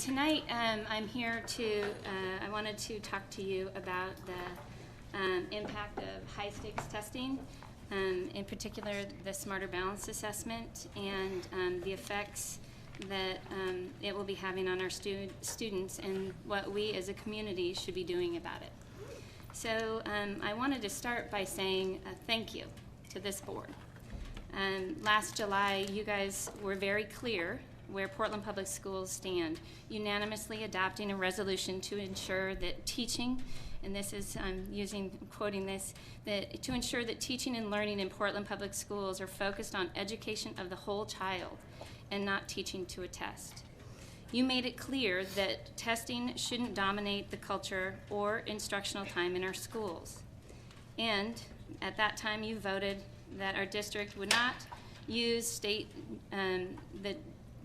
tonight I'm here to, I wanted to talk to you about the impact of high-stakes testing, in particular the Smarter Balance Assessment, and the effects that it will be having on our students and what we as a community should be doing about it. So I wanted to start by saying thank you to this board. Last July, you guys were very clear where Portland Public Schools stand, unanimously adopting a resolution to ensure that teaching, and this is, quoting this, that to ensure that teaching and learning in Portland Public Schools are focused on education of the whole child and not teaching to a test. You made it clear that testing shouldn't dominate the culture or instructional time in our schools. And at that time, you voted that our district would not use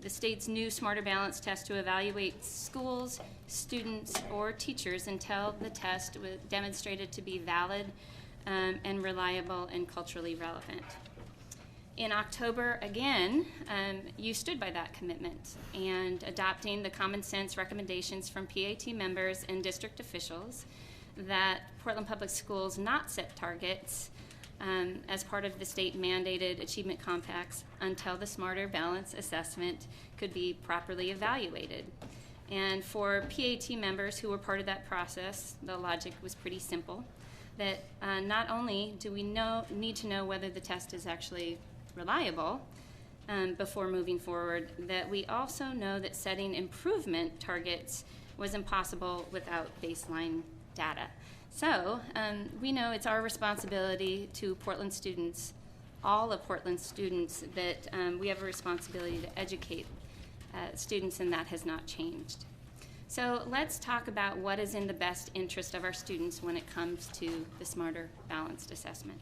the state's new Smarter Balance test to evaluate schools, students, or teachers until the test was demonstrated to be valid and reliable and culturally relevant. In October, again, you stood by that commitment and adopting the common sense recommendations from PAT members and district officials that Portland Public Schools not set targets as part of the state-mandated achievement compacts until the Smarter Balance Assessment could be properly evaluated. And for PAT members who were part of that process, the logic was pretty simple, that not only do we need to know whether the test is actually reliable before moving forward, that we also know that setting improvement targets was impossible without baseline data. So we know it's our responsibility to Portland students, all of Portland students, that we have a responsibility to educate students, and that has not changed. So let's talk about what is in the best interest of our students when it comes to the Smarter Balanced Assessment.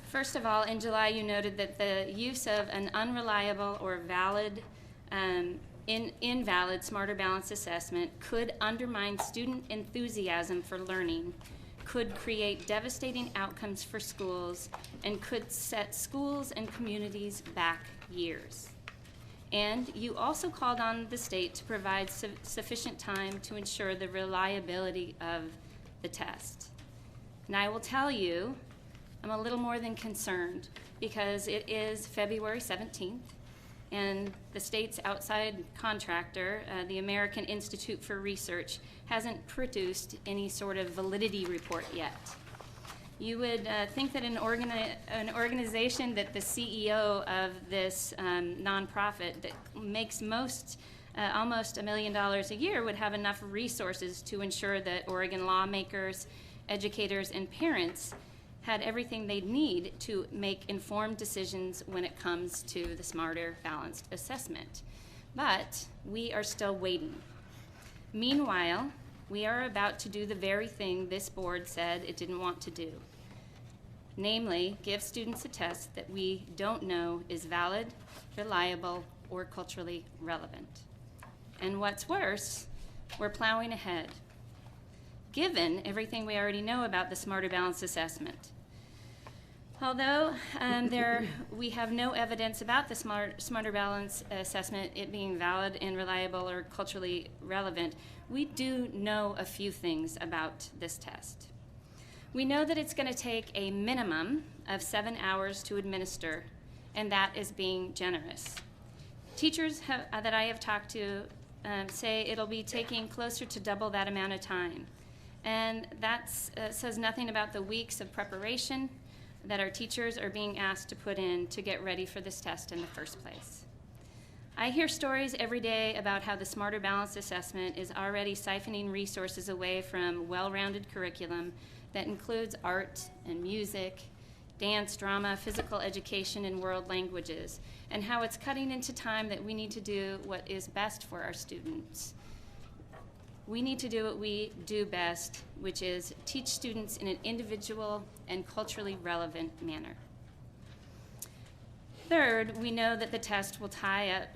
First of all, in July, you noted that the use of an unreliable or valid invalid Smarter Balance Assessment could undermine student enthusiasm for learning, could create devastating outcomes for schools, and could set schools and communities back years. And you also called on the state to provide sufficient time to ensure the reliability of the test. And I will tell you, I'm a little more than concerned because it is February 17th, and the state's outside contractor, the American Institute for Research, hasn't produced any sort of validity report yet. You would think that an organization that the CEO of this nonprofit that makes almost $1 million a year would have enough resources to ensure that Oregon lawmakers, educators, and parents had everything they'd need to make informed decisions when it comes to the Smarter Balanced Assessment. But we are still waiting. Meanwhile, we are about to do the very thing this board said it didn't want to do. Namely, give students a test that we don't know is valid, reliable, or culturally relevant. And what's worse, we're plowing ahead, given everything we already know about the Smarter Balance Assessment. Although we have no evidence about the Smarter Balance Assessment, it being valid and reliable or culturally relevant, we do know a few things about this test. We know that it's going to take a minimum of 7 hours to administer, and that is being generous. Teachers that I have talked to say it'll be taking closer to double that amount of time. And that says nothing about the weeks of preparation that our teachers are being asked to put in to get ready for this test in the first place. I hear stories every day about how the Smarter Balanced Assessment is already siphoning resources away from well-rounded curriculum that includes art and music, dance, drama, physical education, and world languages, and how it's cutting into time that we need to do what is best for our students. We need to do what we do best, which is teach students in an individual and culturally relevant manner. Third, we know that the test will tie up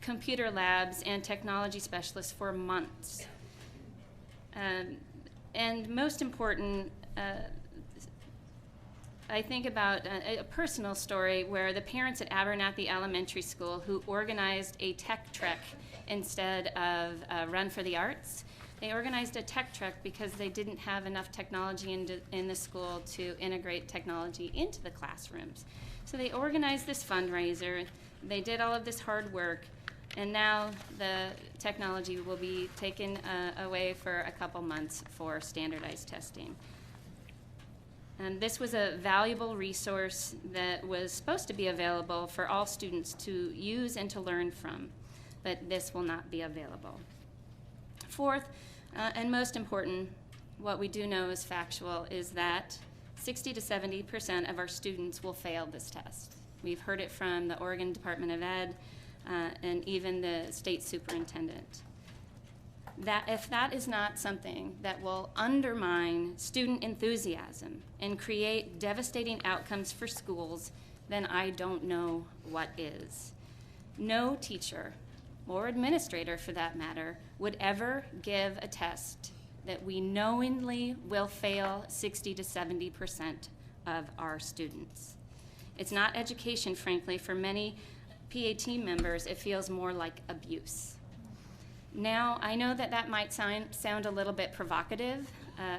computer labs and technology specialists for months. And most important, I think about a personal story where the parents at Abernathy Elementary School who organized a tech trek instead of a Run for the Arts. They organized a tech trek because they didn't have enough technology in the school to integrate technology into the classrooms. So they organized this fundraiser, they did all of this hard work, and now the technology will be taken away for a couple months for standardized testing. And this was a valuable resource that was supposed to be available for all students to use and to learn from, but this will not be available. Fourth, and most important, what we do know is factual, is that 60 to 70% of our students will fail this test. We've heard it from the Oregon Department of Ed and even the state superintendent. That if that is not something that will undermine student enthusiasm and create devastating outcomes for schools, then I don't know what is. No teacher, or administrator for that matter, would ever give a test that we knowingly will fail 60 to 70% of our students. It's not education, frankly. For many PAT members, it feels more like abuse. Now, I know that that might sound a little bit provocative,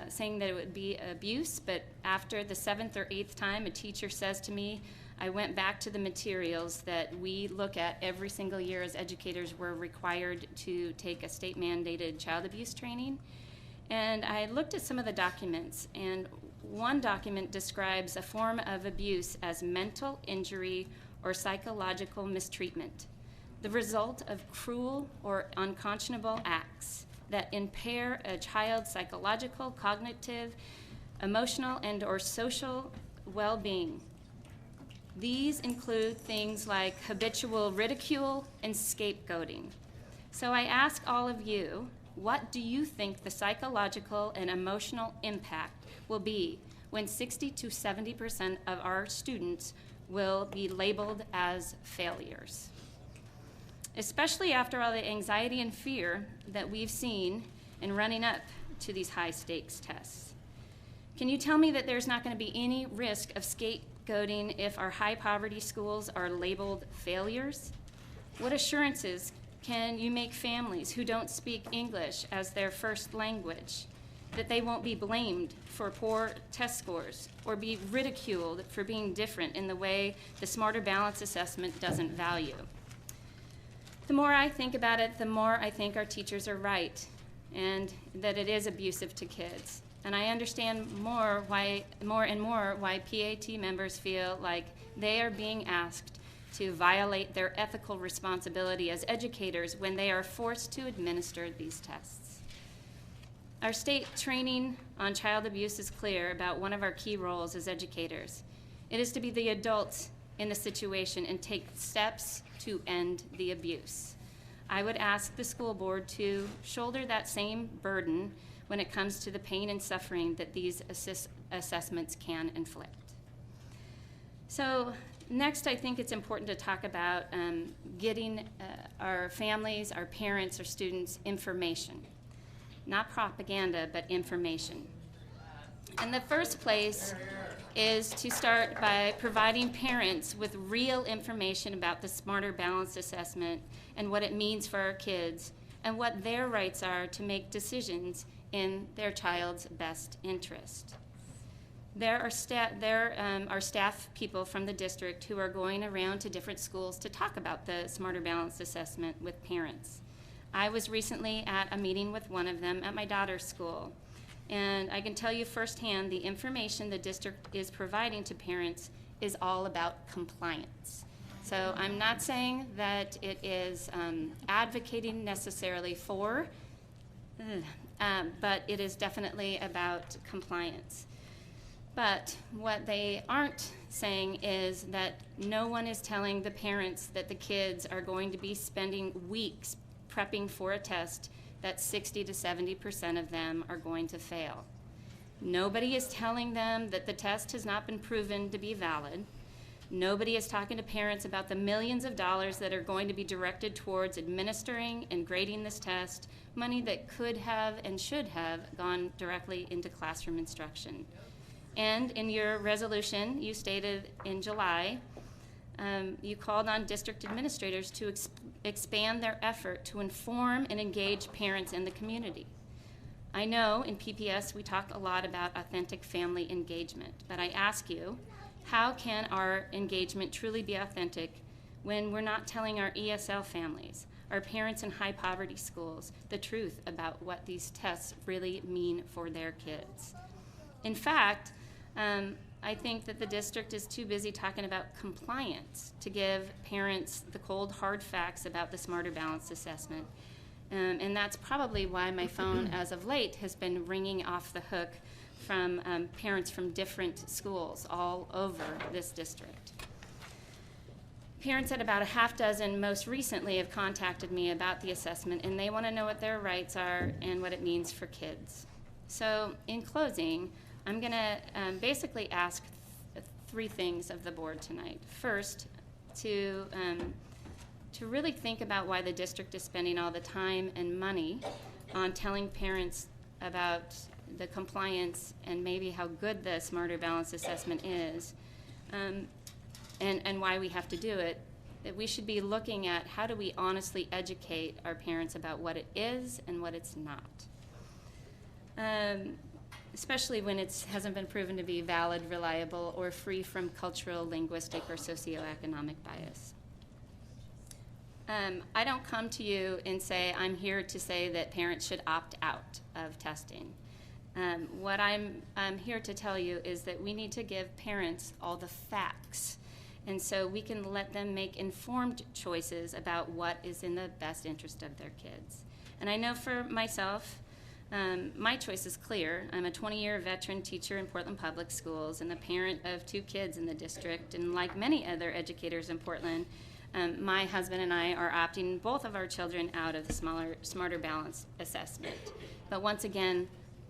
saying that it would be abuse, but after the 7th or 8th time a teacher says to me, I went back to the materials that we look at every single year as educators. We're required to take a state-mandated child abuse training. And I looked at some of the documents, and one document describes a form of abuse as mental injury or psychological mistreatment, the result of cruel or unconscionable acts that impair a child's psychological, cognitive, emotional, and or social well-being. These include things like habitual ridicule and scapegoating. So I ask all of you, what do you think the psychological and emotional impact will be when 60 to 70% of our students will be labeled as failures? Especially after all the anxiety and fear that we've seen in running up to these high stakes tests. Can you tell me that there's not going to be any risk of scapegoating if our high poverty schools are labeled failures? What assurances can you make families who don't speak English as their first language that they won't be blamed for poor test scores or be ridiculed for being different in the way the Smarter Balance assessment doesn't value? The more I think about it, the more I think our teachers are right and that it is abusive to kids. And I understand more and more why PAT members feel like they are being asked to violate their ethical responsibility as educators when they are forced to administer these tests. Our state training on child abuse is clear about one of our key roles as educators. It is to be the adults in the situation and take steps to end the abuse. I would ask the school board to shoulder that same burden when it comes to the pain and suffering that these assessments can inflict. So next, I think it's important to talk about getting our families, our parents, our students information. Not propaganda, but information. And the first place is to start by providing parents with real information about the Smarter Balance assessment and what it means for our kids and what their rights are to make decisions in their child's best interest. There are staff people from the district who are going around to different schools to talk about the Smarter Balance assessment with parents. I was recently at a meeting with one of them at my daughter's school, and I can tell you firsthand the information the district is providing to parents is all about compliance. So I'm not saying that it is advocating necessarily for, but it is definitely about compliance. But what they aren't saying is that no one is telling the parents that the kids are going to be spending weeks prepping for a test that 60 to 70% of them are going to fail. Nobody is telling them that the test has not been proven to be valid. Nobody is talking to parents about the millions of dollars that are going to be directed towards administering and grading this test, money that could have and should have gone directly into classroom instruction. And in your resolution, you stated in July, you called on district administrators to expand their effort to inform and engage parents in the community. I know in PPS we talk a lot about authentic family engagement, but I ask you, how can our engagement truly be authentic when we're not telling our ESL families, our parents in high poverty schools, the truth about what these tests really mean for their kids? In fact, I think that the district is too busy talking about compliance to give parents the cold, hard facts about the Smarter Balanced Assessment. And that's probably why my phone, as of late, has been ringing off the hook from parents from different schools all over this district. Parents at about a half dozen most recently have contacted me about the assessment, and they want to know what their rights are and what it means for kids. So in closing, I'm going to basically ask three things of the board tonight. First, to really think about why the district is spending all the time and money on telling parents about the compliance and maybe how good the Smarter Balanced Assessment is, and why we have to do it. That we should be looking at how do we honestly educate our parents about what it is and what it's not. Especially when it hasn't been proven to be valid, reliable, or free from cultural, linguistic, or socioeconomic bias. I don't come to you and say, I'm here to say that parents should opt out of testing. What I'm here to tell you is that we need to give parents all the facts, and so we can let them make informed choices about what is in the best interest of their kids. And I know for myself, my choice is clear. I'm a 20-year veteran teacher in Portland Public Schools and the parent of 2 kids in the district, and like many other educators in Portland, my husband and I are opting both of our children out of the Smarter Balanced Assessment. But once again,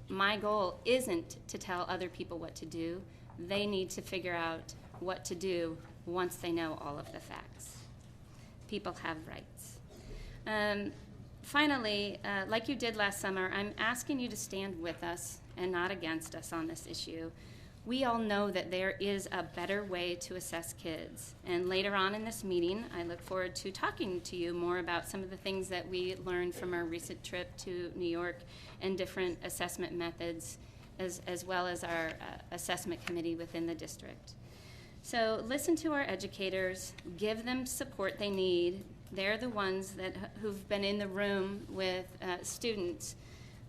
my goal isn't to tell other people what to do. They need to figure out what to do once they know all of the facts. People have rights. Finally, like you did last summer, I'm asking you to stand with us and not against us on this issue. We all know that there is a better way to assess kids. And later on in this meeting, I look forward to talking to you more about some of the things that we learned from our recent trip to New York and different assessment methods, as well as our assessment committee within the district. So listen to our educators, give them support they need. They're the ones who've been in the room with students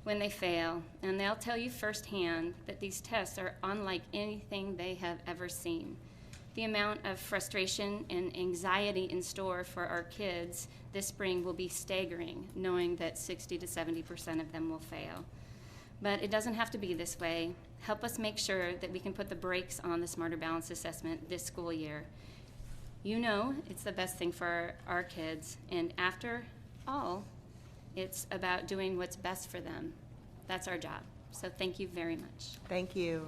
when they fail, and they'll tell you firsthand that these tests are unlike anything they have ever seen. The amount of frustration and anxiety in store for our kids this spring will be staggering, knowing that 60 to 70% of them will fail. But it doesn't have to be this way. Help us make sure that we can put the brakes on the Smarter Balanced Assessment this school year. You know it's the best thing for our kids, and after all, it's about doing what's best for them. That's our job. So thank you very much. Thank you.